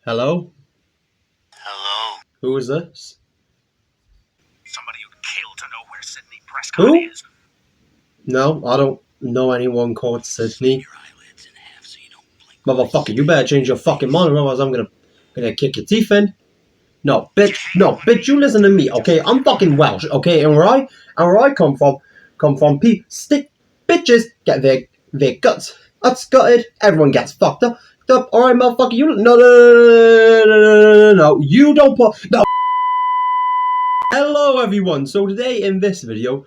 Hello? Hello. Who is this? Somebody who killed to know where Sidney Prescott Who? is. No, I don't know anyone called Snap Sydney. your eyelids in half so you don't blink. Motherfucker, you better change your fucking mind, or otherwise I'm gonna kick your teeth in. No, bitch, you listen to me, okay? I'm fucking Welsh, okay? And where I come from, stick bitches get their guts gutted. Everyone gets fucked up. All right, motherfucker, you no, you don't put no. Hello, everyone. So today in this video,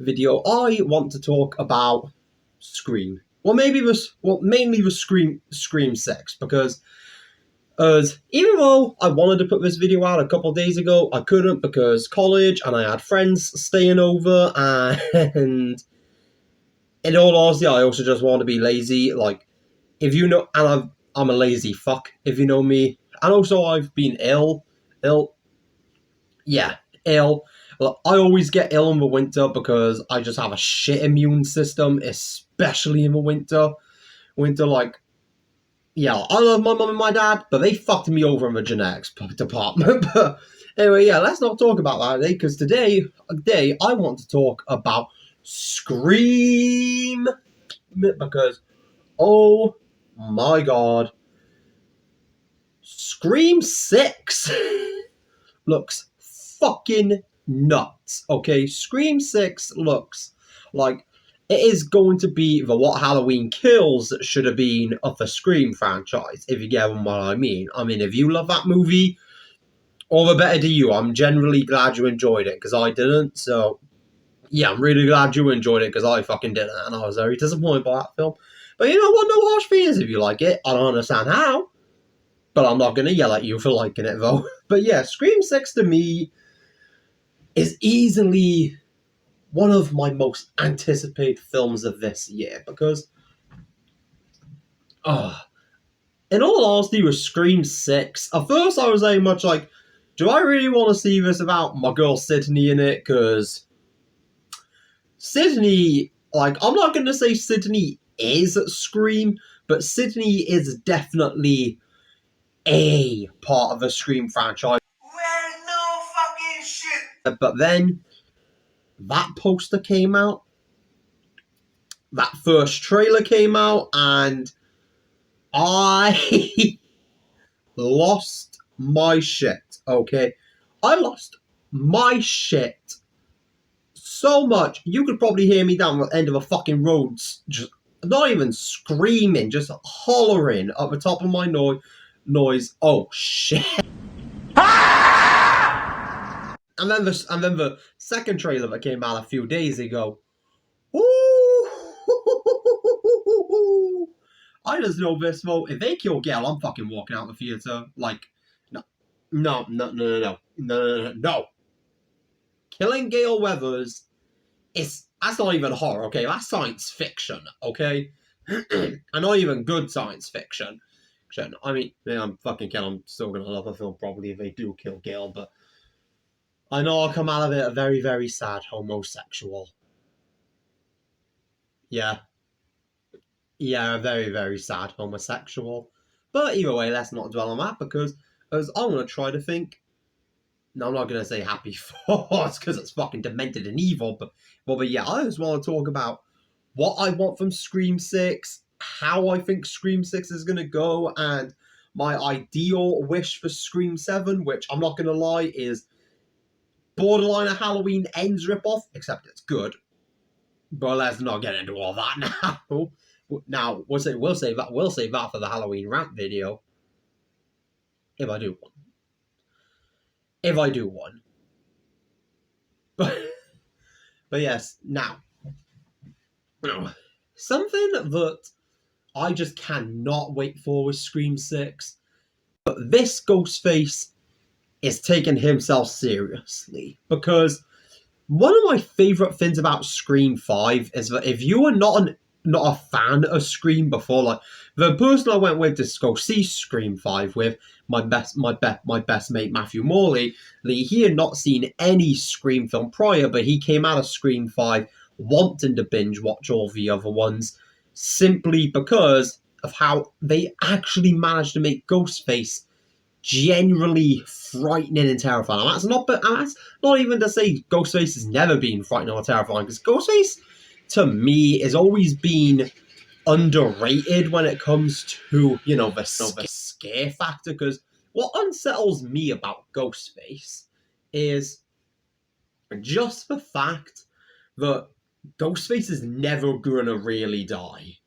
I want to talk about Scream. Mainly the Scream 6, because as even though I wanted to put this video out a couple of days ago, I couldn't because college and I had friends staying over, and in all honesty, I also just want to be lazy. Like, if you know, and I'm a lazy fuck, if you know me. And also, I've been ill, yeah, ill. Well, I always get ill in the winter because I just have a shit immune system, especially in the winter. Like, yeah, I love my mum and my dad, but they fucked me over in the genetics department. But anyway, yeah, let's not talk about that today, because today I want to talk about Scream, because oh my god, Scream 6 looks fucking nuts. Okay, Scream 6 looks like it is going to be the What Halloween Kills should have been of the Scream franchise, if you get what I mean. I mean, if you love that movie, all the better to you. I'm generally glad you enjoyed it, because I didn't. So, yeah, I'm really glad you enjoyed it, because I fucking didn't, and I was very disappointed by that film. But you know what? No harsh feelings if you like it. I don't understand how, but I'm not going to yell at you for liking it, though. But yeah, Scream 6 to me is easily one of my most anticipated films of this year, because in all honesty, with Scream 6, at first I was very much like, do I really want to see this about my girl Sydney in it? Because Sydney, like, I'm not going to say Sydney is Scream, but Sydney is definitely a part of the Scream franchise. Well, no fucking shit. But then that poster came out, that first trailer came out, and I lost my shit, okay? I lost my shit so much. You could probably hear me down the end of a fucking road, just not even screaming, just hollering at the top of my noise. Oh shit! And then the second trailer that came out a few days ago. Ooh, I just know this though. If they kill Gail, I'm fucking walking out the theater. Like, no, no. Killing Gail Weathers is that's not even horror, okay? That's science fiction, okay? And not even good science fiction. I mean, yeah, I'm fucking kidding. I'm still gonna love a film probably if they do kill Gail, but I know I'll come out of it a very, very sad homosexual. Yeah, yeah, a very, very sad homosexual. But either way, let's not dwell on that, because as I want to try to think. No, I'm not gonna say happy thoughts because it's fucking demented and evil, but yeah, I just want to talk about what I want from Scream 6, how I think Scream 6 is gonna go, and my ideal wish for Scream 7, which I'm not gonna lie is borderline a Halloween Ends ripoff, except it's good. But let's not get into all that now. Now we'll save that for the Halloween rant video. If I do one. If I do one. But yes, now something that I just cannot wait for with Scream 6. But this Ghostface is taking himself seriously, because one of my favourite things about Scream 5 is that if you are not a fan of Scream before, like the person I went with to go see Scream 5 with, my best mate Matthew Morley, he had not seen any Scream film prior, but he came out of Scream 5 wanting to binge watch all the other ones, simply because of how they actually managed to make Ghostface generally frightening and terrifying. And that's not even to say Ghostface has never been frightening or terrifying, because Ghostface, to me, has always been underrated when it comes to, the scare factor. Because what unsettles me about Ghostface is just the fact that Ghostface is never gonna really die.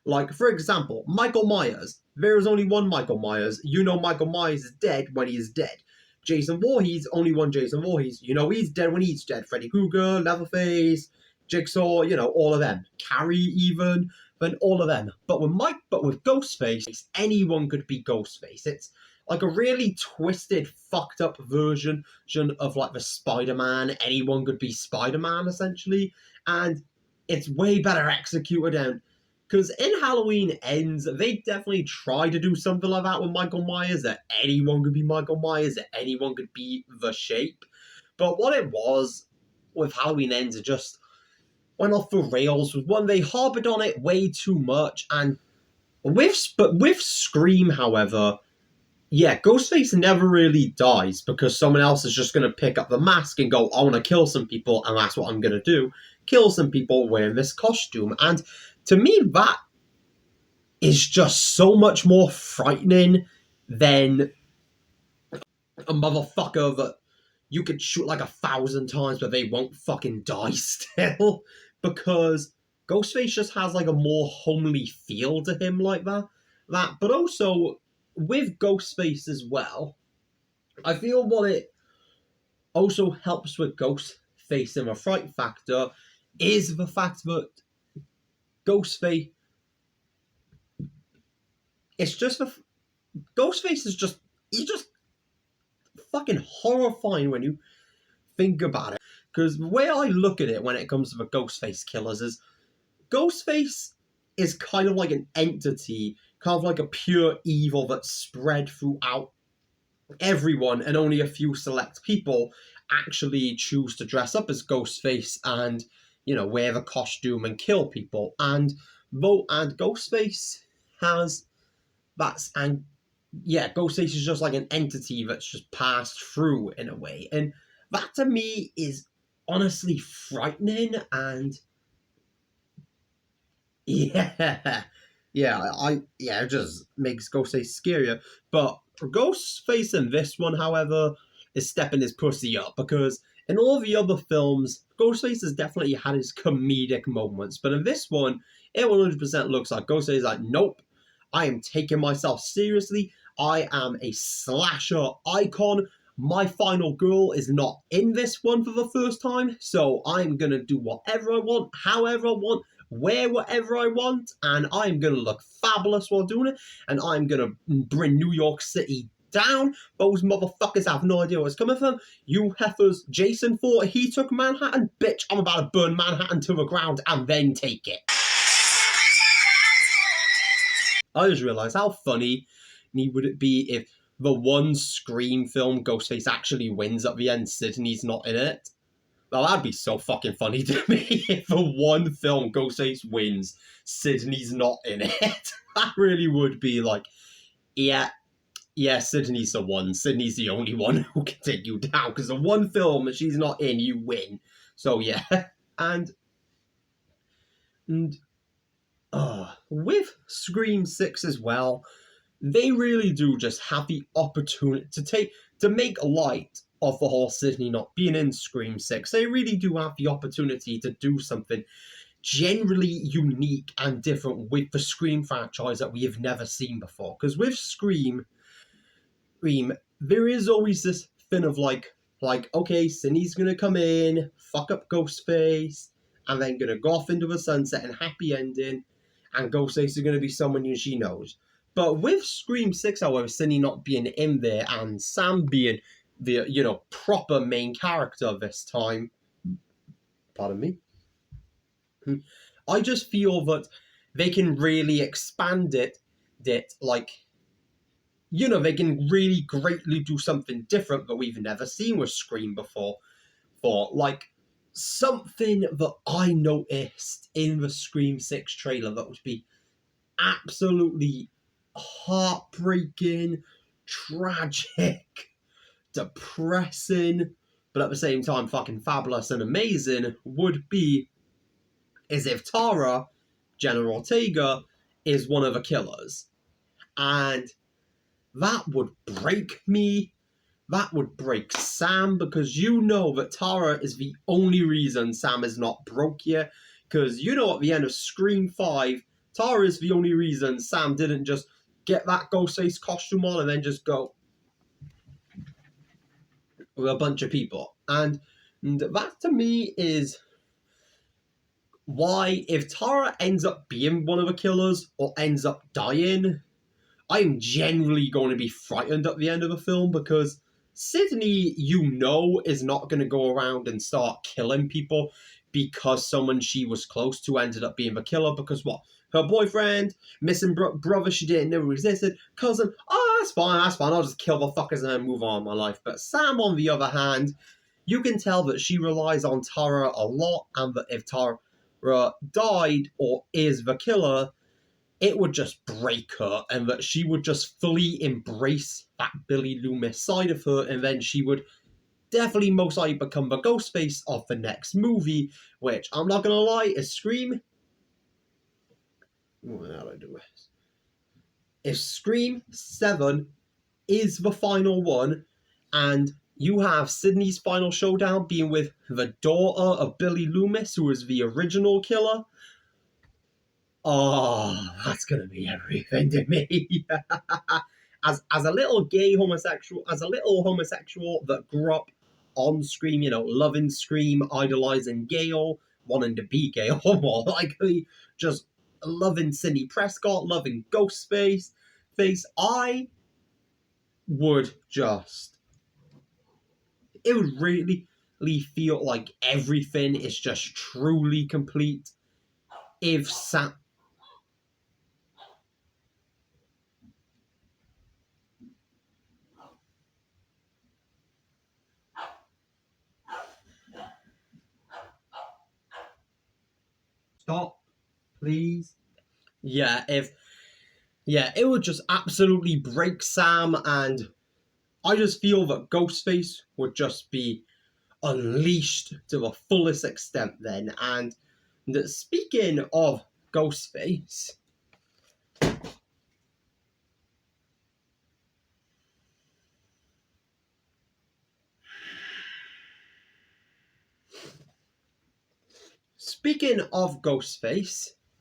Like, for example, Michael Myers. There is only one Michael Myers. You know Michael Myers is dead when he is dead. Jason Voorhees, only one Jason Voorhees. You know he's dead when he's dead. Freddy Krueger, Leatherface, Jigsaw, all of them. Carrie even, then all of them. But with Ghostface, anyone could be Ghostface. It's like a really twisted, fucked up version of like the Spider-Man. Anyone could be Spider-Man, essentially. And it's way better executed, and because in Halloween Ends, they definitely try to do something like that with Michael Myers, that anyone could be Michael Myers, that anyone could be the Shape. But what it was with Halloween Ends, it just went off the rails. Was one, they harbored on it way too much, and with Scream, however, yeah, Ghostface never really dies because someone else is just going to pick up the mask and go, I want to kill some people, and that's what I'm going to do. Kill some people wearing this costume. And to me, that is just so much more frightening than a motherfucker that you could shoot like 1,000 times but they won't fucking die still. Because Ghostface just has like a more homely feel to him like that. But also with Ghostface as well, I feel what it also helps with Ghostface in a fright factor is the fact that Ghostface it's just the Ghostface is just he's just fucking horrifying when you think about it. Because the way I look at it when it comes to the Ghostface killers is Ghostface is kind of like an entity, kind of like a pure evil that's spread throughout everyone, and only a few select people actually choose to dress up as Ghostface and, wear the costume and kill people. And Ghostface has and yeah, Ghostface is just like an entity that's just passed through in a way. And that to me is honestly frightening, and yeah. It just makes Ghostface scarier. But Ghostface in this one, however, is stepping his pussy up, because in all the other films, Ghostface has definitely had his comedic moments, but in this one, it 100% looks like Ghostface is like, nope, I am taking myself seriously. I am a slasher icon. My final girl is not in this one for the first time, so I'm gonna do whatever I want, however I want, wear whatever I want, and I'm gonna look fabulous while doing it, and I'm gonna bring New York City down. Those motherfuckers have no idea where it's coming from. You heifers, Jason thought he took Manhattan. Bitch, I'm about to burn Manhattan to the ground and then take it. I just realised how funny would it be if the one Scream film Ghostface actually wins at the end, Sydney's not in it. Well, that'd be so fucking funny to me if the one film Ghostface wins, Sydney's not in it. That really would be like, yeah, Sydney's the one. Sydney's the only one who can take you down, because the one film that she's not in, you win. So yeah, and with Scream 6 as well, they really do just have the opportunity to make light of the whole Sydney not being in Scream 6. They really do have the opportunity to do something generally unique and different with the Scream franchise that we have never seen before. Because with Scream, there is always this thing of like, okay, Sydney's gonna come in, fuck up Ghostface, and then gonna go off into the sunset and happy ending, and Ghostface is gonna be someone who she knows. But with Scream 6, however, Sydney not being in there and Sam being the proper main character this time, pardon me, I just feel that they can really expand it like, they can really greatly do something different that we've never seen with Scream before. For like something that I noticed in the Scream 6 trailer that would be absolutely heartbreaking, tragic, depressing, but at the same time fucking fabulous and amazing would be is if Tara, Jenna Ortega, is one of the killers. And that would break me. That would break Sam, because you know that Tara is the only reason Sam is not broke yet. Because you know at the end of Scream 5, Tara is the only reason Sam didn't just get that Ghostface costume on and then just go with a bunch of people. And that to me is why, if Tara ends up being one of the killers or ends up dying, I'm generally going to be frightened at the end of the film, because Sydney, you know, is not going to go around and start killing people because someone she was close to ended up being the killer. Because what? Her boyfriend, missing brother she didn't know existed, cousin, that's fine, I'll just kill the fuckers and then move on with my life. But Sam, on the other hand, you can tell that she relies on Tara a lot, and that if Tara died or is the killer, it would just break her, and that she would just fully embrace that Billy Loomis side of her, and then she would definitely most likely become the Ghostface of the next movie, which, I'm not gonna lie, is Scream. How do I do this? If Scream 7 is the final one, and you have Sydney's final showdown being with the daughter of Billy Loomis, who is the original killer, oh, that's gonna be everything to me. as a little gay homosexual, as a little homosexual that grew up on Scream, you know, loving Scream, idolizing Gale, wanting to be Gale, or more likely, just loving Sidney Prescott, loving Ghostface, I would just, it would really feel like everything is just truly complete if Sam. Stop, please. Yeah, it would just absolutely break Sam, and I just feel that Ghostface would just be unleashed to the fullest extent then. And speaking of Ghostface,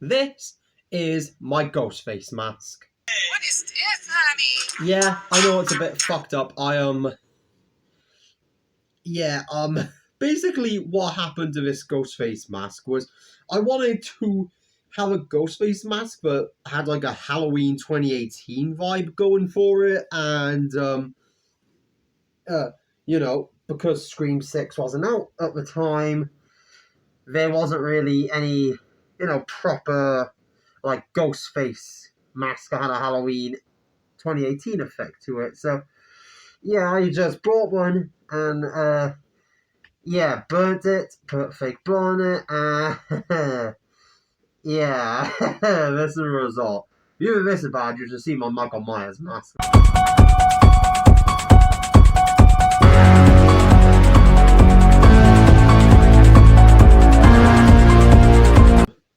this is my Ghostface mask. What is this, honey? Yeah, I know it's a bit fucked up. Basically what happened to this Ghostface mask was I wanted to have a Ghostface mask that had like a Halloween 2018 vibe going for it, and you know, because Scream 6 wasn't out at the time, there wasn't really any, you know, proper like Ghostface mask that had a Halloween 2018 effect to it. So yeah, I just bought one and yeah, burnt it, put fake blood on it, and yeah, this is the result. If you miss it bad, you should see my Michael Myers mask.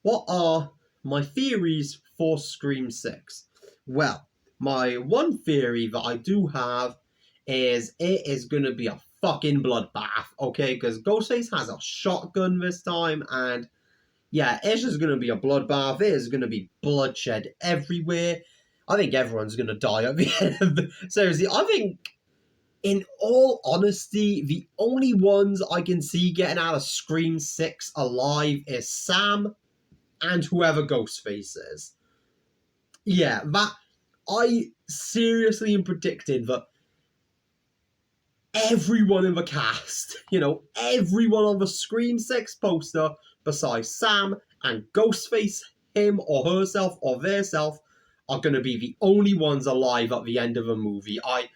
What are my theories for Scream 6? Well, my one theory that I do have is it is going to be a fucking bloodbath, okay? Because Ghostface has a shotgun this time, and yeah, it's just going to be a bloodbath. It is going to be bloodshed everywhere. I think everyone's going to die at the end of the... Seriously, I think, in all honesty, the only ones I can see getting out of Scream 6 alive is Sam and whoever Ghostface is. Yeah, that... I seriously am predicting that everyone in the cast, you know, everyone on the Scream 6 poster, besides Sam and Ghostface, him or herself or theirself, are going to be the only ones alive at the end of a movie. I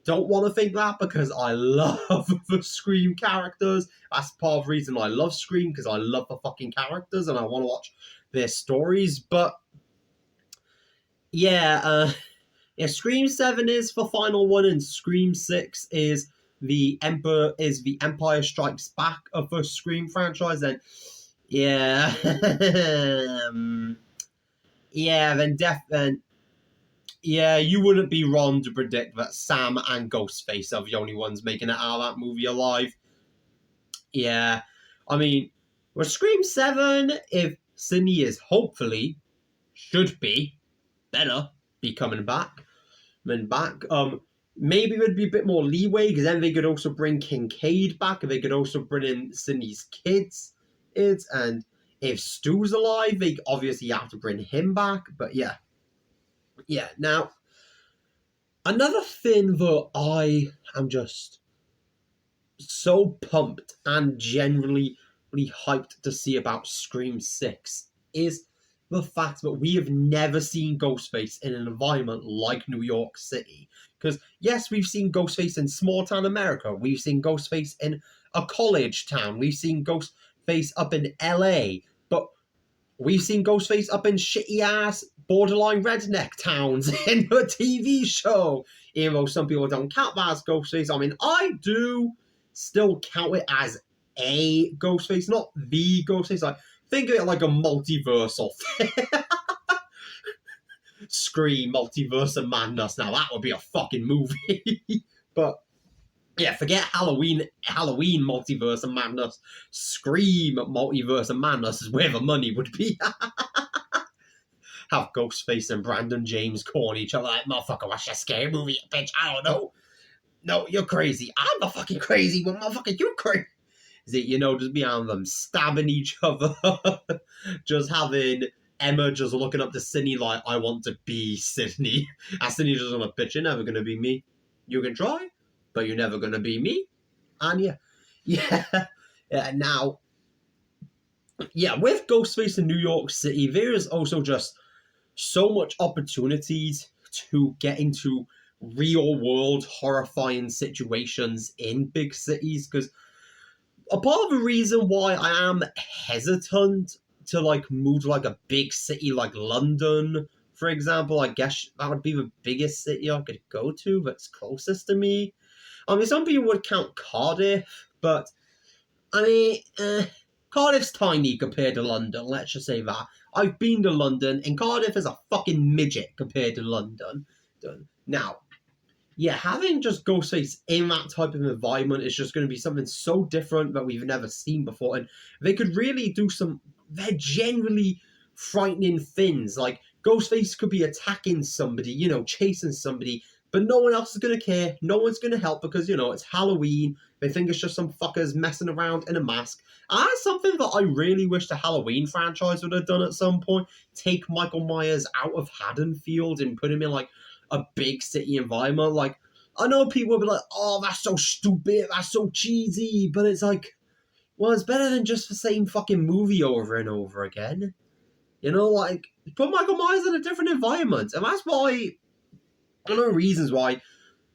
don't want to think that, because I love the Scream characters. That's part of the reason I love Scream, because I love the fucking characters and I want to watch their stories. But yeah, Yeah, Scream 7 is for Final One, and Scream 6 is the Empire Strikes Back of the Scream franchise. And yeah, yeah, then yeah, you wouldn't be wrong to predict that Sam and Ghostface are the only ones making it out of that movie alive. Yeah, I mean, with Scream 7, if Sydney is hopefully, should be, better be coming back, maybe there'd be a bit more leeway, because then they could also bring Kincaid back, and they could also bring in Sydney's kids. And if Stu's alive, they obviously have to bring him back. But yeah. Now, another thing that I am just so pumped and generally really hyped to see about Scream 6 is the fact that we have never seen Ghostface in an environment like New York City. Because, yes, we've seen Ghostface in small town America, we've seen Ghostface in a college town, we've seen Ghostface up in LA, but we've seen Ghostface up in shitty ass borderline redneck towns in a TV show. Even though some people don't count that as Ghostface, I mean, I do still count it as a Ghostface, not the Ghostface. Like, think of it like a multiversal Scream, Multiverse of Madness. Now that would be a fucking movie. But yeah, forget Halloween Multiverse of Madness. Scream Multiverse of Madness is where the money would be. Have Ghostface and Brandon James calling each other like, motherfucker, watch that scary movie, bitch. I don't know. No, you're crazy. I'm the fucking crazy one, motherfucker. You're crazy. Is it, just behind them stabbing each other, just having Emma just looking up to Sydney like, I want to be Sydney. And Sydney just on a bitch, you're never gonna be me. You can try, but you're never gonna be me. And yeah. Now, yeah, with Ghostface in New York City, there is also just so much opportunities to get into real world horrifying situations in big cities, because a part of the reason why I am hesitant to move to a big city like London, for example, I guess that would be the biggest city I could go to that's closest to me. I mean, some people would count Cardiff, but I mean, Cardiff's tiny compared to London, let's just say that. I've been to London, and Cardiff is a fucking midget compared to London. Now, yeah, having just Ghostface in that type of environment is just going to be something so different that we've never seen before. And they could really do they're generally frightening things. Like, Ghostface could be attacking somebody, chasing somebody, but no one else is going to care. No one's going to help because, it's Halloween. They think it's just some fuckers messing around in a mask. And that's something that I really wish the Halloween franchise would have done at some point. Take Michael Myers out of Haddonfield and put him in, a big city environment. Like, I know people will be like, oh, that's so stupid, that's so cheesy, but it's like, well, it's better than just the same fucking movie over and over again. Put Michael Myers in a different environment. And that's why, one of the reasons why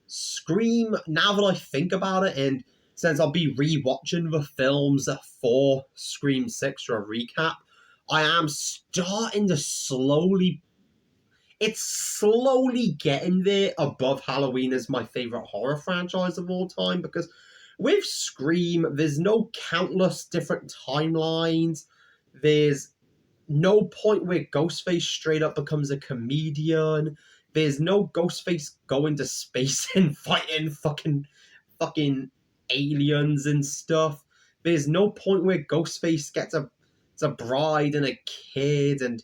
Scream, now that I think about it, and since I'll be rewatching the films for Scream 6 for a recap, I am starting to it's slowly getting there above Halloween as my favorite horror franchise of all time, because with Scream, there's no countless different timelines. There's no point where Ghostface straight up becomes a comedian. There's no Ghostface going to space and fighting fucking aliens and stuff. There's no point where Ghostface gets a bride and a kid and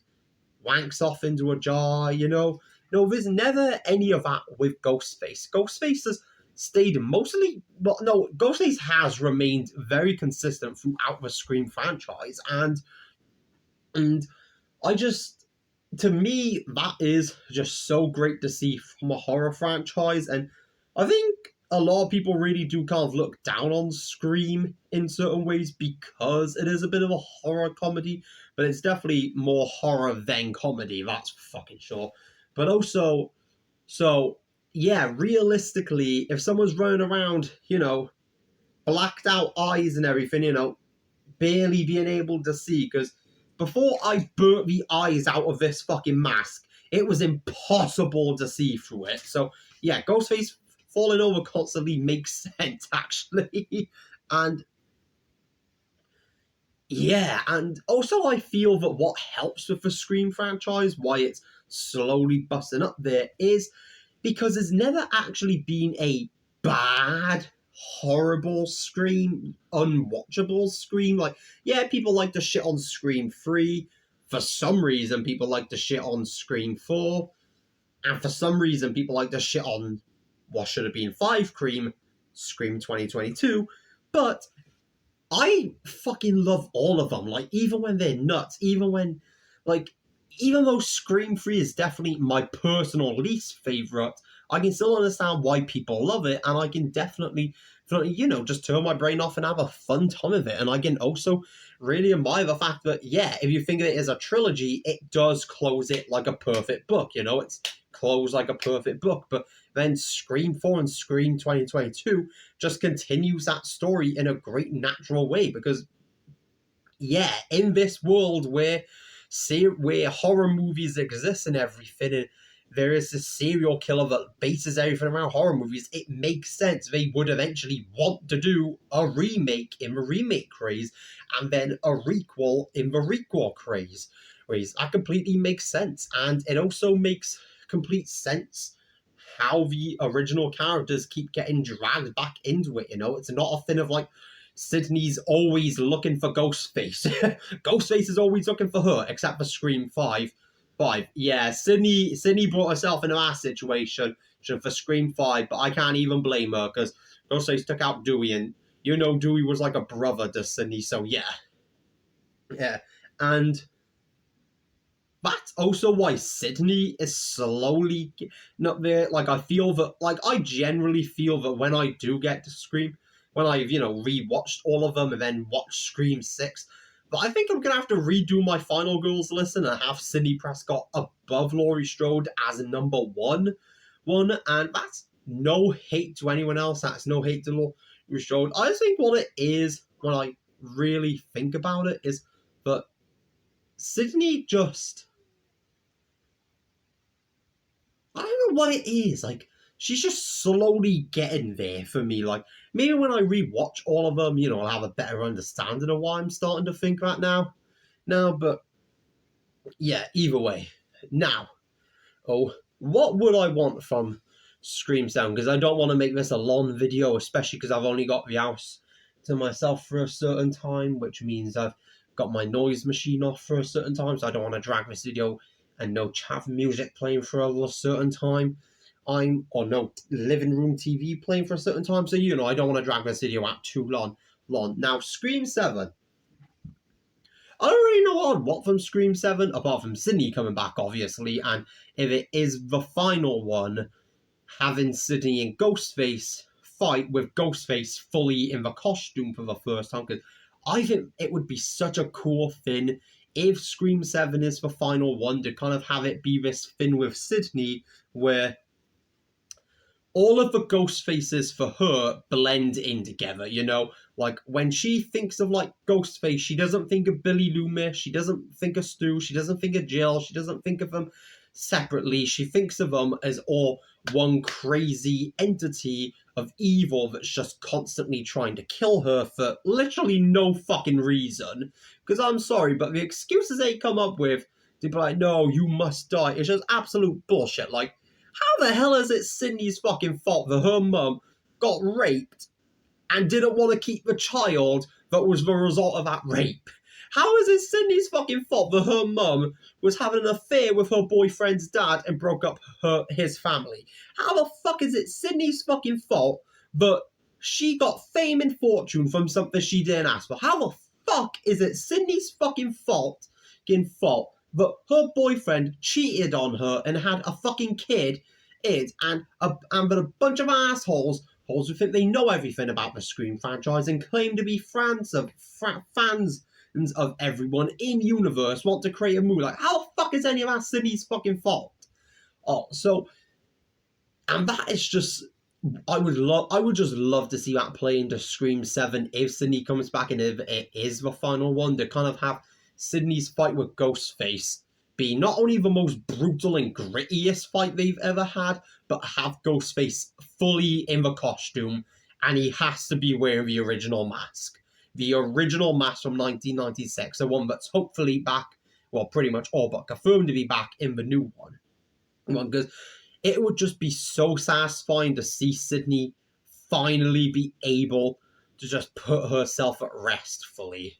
wanks off into a jar, No, there's never any of that with Ghostface. Ghostface has stayed mostly, well, no, Ghostface has remained very consistent throughout the Scream franchise, and I just, to me, that is just so great to see from a horror franchise, and I think a lot of people really do kind of look down on Scream in certain ways because it is a bit of a horror comedy, but it's definitely more horror than comedy, that's fucking sure. But also, so, yeah, realistically, if someone's running around, blacked out eyes and everything, barely being able to see, because before I burnt the eyes out of this fucking mask, it was impossible to see through it. So yeah, Ghostface falling over constantly makes sense actually, and yeah, and also I feel that what helps with the Scream franchise, why it's slowly busting up there, is because there's never actually been a bad, horrible Scream, unwatchable Scream. Like, yeah, people like to shit on Scream 3. For some reason, people like to shit on Scream 4. And for some reason, people like to shit on what should have been 5 Cream, Scream 2022. But I fucking love all of them. Like, even when they're nuts, even when, like, even though Scream 3 is definitely my personal least favorite, I can still understand why people love it, and I can definitely, you know, just turn my brain off and have a fun time of it. And I can also really admire the fact that, yeah, if you think of it as a trilogy, it does close it like a perfect book, you know? It's closed like a perfect book. But then Scream 4 and Scream 2022 just continues that story in a great natural way because yeah, in this world where horror movies exist and everything, and there is a serial killer that bases everything around horror movies, it makes sense they would eventually want to do a remake in the remake craze, and then a requel in the requel craze. That completely makes sense, and it also makes complete sense how the original characters keep getting dragged back into it. You know, it's not a thing of like Sydney's always looking for Ghostface. Ghostface is always looking for her, except for Scream 5. Yeah, Sydney brought herself in a ass situation for Scream 5, but I can't even blame her because Ghostface took out Dewey, and you know Dewey was like a brother to Sydney, so yeah. Yeah. And that's also why Sydney is slowly not there. Like, I feel that, like, I generally feel that when I do get to Scream, when I've, you know, rewatched all of them and then watched Scream 6, but I think I'm gonna have to redo my Final Girls list and have Sydney Prescott above Laurie Strode as number one, and that's no hate to anyone else. That's no hate to Laurie Strode. I think what it is, when I really think about it, is that Sydney just, I don't know what it is. Like, she's just slowly getting there for me. Like, maybe when I rewatch all of them, you know, I'll have a better understanding of why I'm starting to think that now. But yeah, either way. Now, what would I want from Scream Sound? Because I don't want to make this a long video, especially because I've only got the house to myself for a certain time, which means I've got my noise machine off for a certain time, so I don't want to drag this video and no chav music playing for a certain time. Or no living room TV playing for a certain time, so you know I don't want to drag this video out too long. Now, Scream 7. I don't really know what I'd want from Scream 7, apart from Sydney coming back, obviously, and if it is the final one, having Sydney and Ghostface fight with Ghostface fully in the costume for the first time, because I think it would be such a cool thing if Scream 7 is the final one, to kind of have it be this thing with Sydney where all of the ghost faces for her blend in together, you know? Like, when she thinks of, like, Ghostface, she doesn't think of Billy Loomis, she doesn't think of Stu, she doesn't think of Jill, she doesn't think of them separately, she thinks of them as all one crazy entity of evil that's just constantly trying to kill her for literally no fucking reason. Because I'm sorry, but the excuses they come up with to be like, no, you must die, it's just absolute bullshit. Like, how the hell is it Sydney's fucking fault that her mum got raped and didn't want to keep the child that was the result of that rape? How is it Sydney's fucking fault that her mum was having an affair with her boyfriend's dad and broke up his family? How the fuck is it Sydney's fucking fault that she got fame and fortune from something she didn't ask for? How the fuck is it Sydney's fucking fault that her boyfriend cheated on her and had a fucking kid, and that a bunch of assholes who think they know everything about the Scream franchise and claim to be fans of everyone in universe want to create a movie? Like, how the fuck is any of that Sydney's fucking fault? And that is just, I would just love to see that play into Scream 7 if Sydney comes back and if it is the final one, to kind of have Sydney's fight with Ghostface be not only the most brutal and grittiest fight they've ever had, but have Ghostface fully in the costume, and he has to be wearing the original mask. The original mask from 1996, the one that's hopefully back, well, pretty much all but confirmed to be back in the new one. Because it would just be so satisfying to see Sydney finally be able to just put herself at rest fully,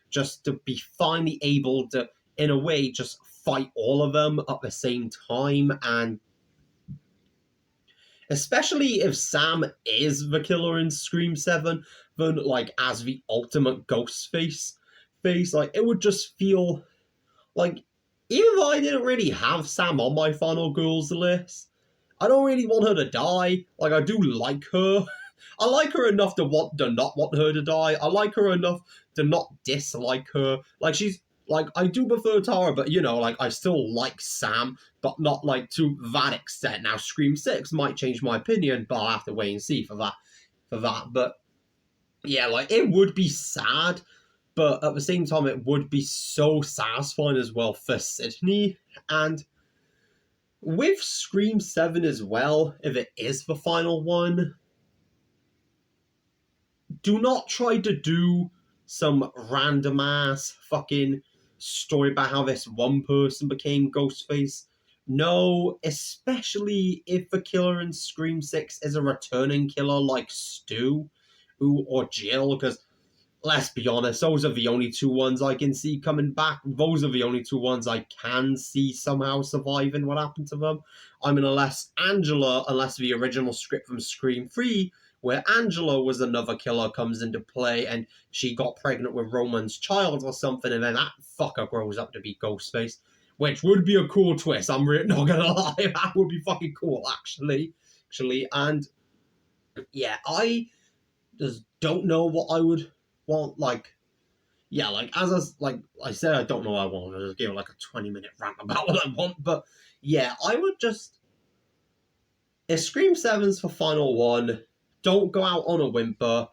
just to be finally able to, in a way, just fight all of them at the same time. And especially if Sam is the killer in Scream 7, then, like, as the ultimate Ghostface face, like, it would just feel like, even though I didn't really have Sam on my final girls list, I don't really want her to die. Like, I do like her. I like her enough to not want her to die. I like her enough to not dislike her. Like, she's, like, I do prefer Tara, but, like, I still like Sam, but not, like, to that extent. Now, Scream 6 might change my opinion, but I'll have to wait and see for that. But, yeah, like, it would be sad, but at the same time, it would be so satisfying as well for Sydney. And with Scream 7 as well, if it is the final one, do not try to do some random ass fucking story about how this one person became Ghostface. No, especially if the killer in Scream 6 is a returning killer like Stu or Jill, because let's be honest, those are the only two ones I can see coming back. Those are the only two ones I can see somehow surviving what happened to them. I mean, unless the original script from Scream 3, where Angela was another killer, comes into play and she got pregnant with Roman's child or something, and then that fucker grows up to be Ghostface, which would be a cool twist. I'm really not gonna lie, that would be fucking cool, actually. And yeah, I just don't know what I would want. Like, yeah, like as I said, I don't know what I want. I just give like a 20-minute rant about what I want, but yeah, I would just, if Scream 7's for final one, don't go out on a whimper.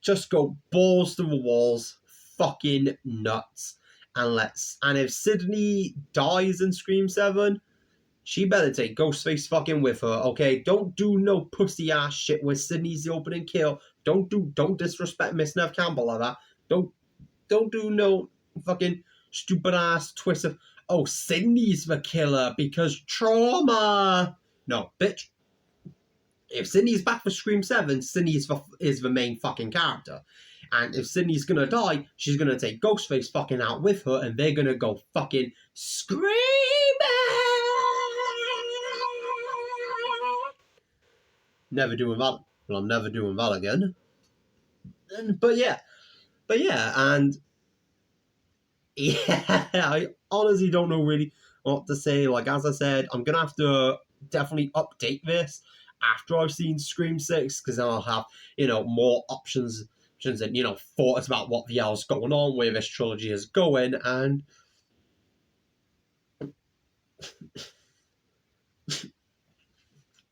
Just go balls to the walls, fucking nuts, and if Sydney dies in Scream 7, she better take Ghostface fucking with her, okay? Don't do no pussy ass shit where Sydney's the opening kill. Don't disrespect Miss Nev Campbell like that. Don't do no fucking stupid ass twist of, oh, Sydney's the killer because trauma. No, bitch. If Sydney's back for Scream 7, Sydney is the main fucking character. And if Sydney's gonna die, she's gonna take Ghostface fucking out with her, and they're gonna go fucking screaming. Never doing that. Well, I'm never doing that again. But yeah, and yeah, I honestly don't know really what to say. Like, as I said, I'm gonna have to definitely update this after I've seen Scream 6, because then I'll have, more options and, thoughts about what the hell's going on, where this trilogy is going, and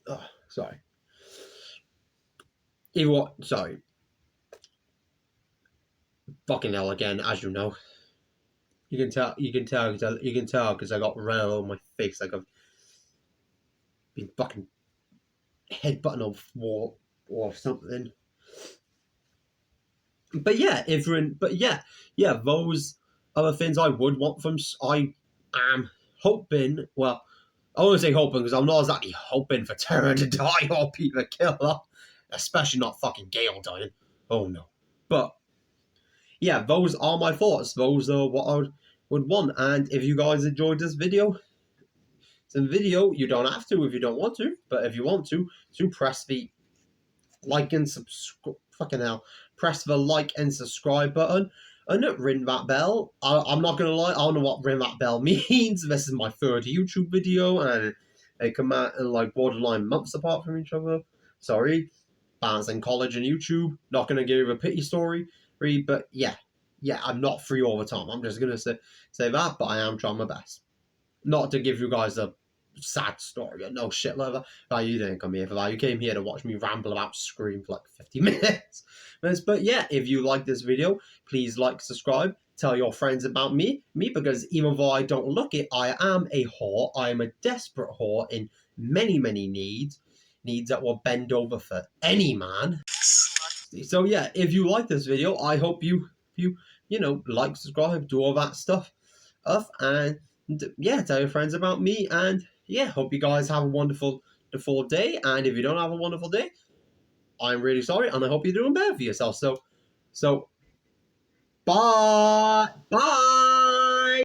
oh, sorry. Sorry. Fucking hell again, as you know. You can tell because I got red all over my face, like I've been fucking headbutting a wall or something. But yeah, those are the things I would want from. I am hoping. Well, I want to say hoping because I'm not exactly hoping for Tara to die or Peter Killer, especially not fucking Gale dying. Oh no! But yeah, those are my thoughts. Those are what I would want. And if you guys enjoyed this video, you don't have to if you don't want to, but if you want to press the like and subscribe. Fucking hell, press the like and subscribe button and ring that bell. I'm not gonna lie, I don't know what ring that bell means. This is my third YouTube video, and they come out in like borderline months apart from each other. Sorry, balancing college and YouTube. Not gonna give you a pity story, but yeah, I'm not free all the time. I'm just gonna say that, but I am trying my best not to give you guys a sad story or no shit like that. Like, you didn't come here for that. You came here to watch me ramble about Scream for like 50 minutes. But yeah, if you like this video, please like, subscribe, tell your friends about me, because even though I don't look it, I am a whore. I am a desperate whore in many, many needs that will bend over for any man. So yeah, if you like this video, I hope you like, subscribe, do all that stuff, and yeah, tell your friends about me, and yeah, hope you guys have a wonderful day. And if you don't have a wonderful day, I'm really sorry, and I hope you're doing better for yourself. So bye.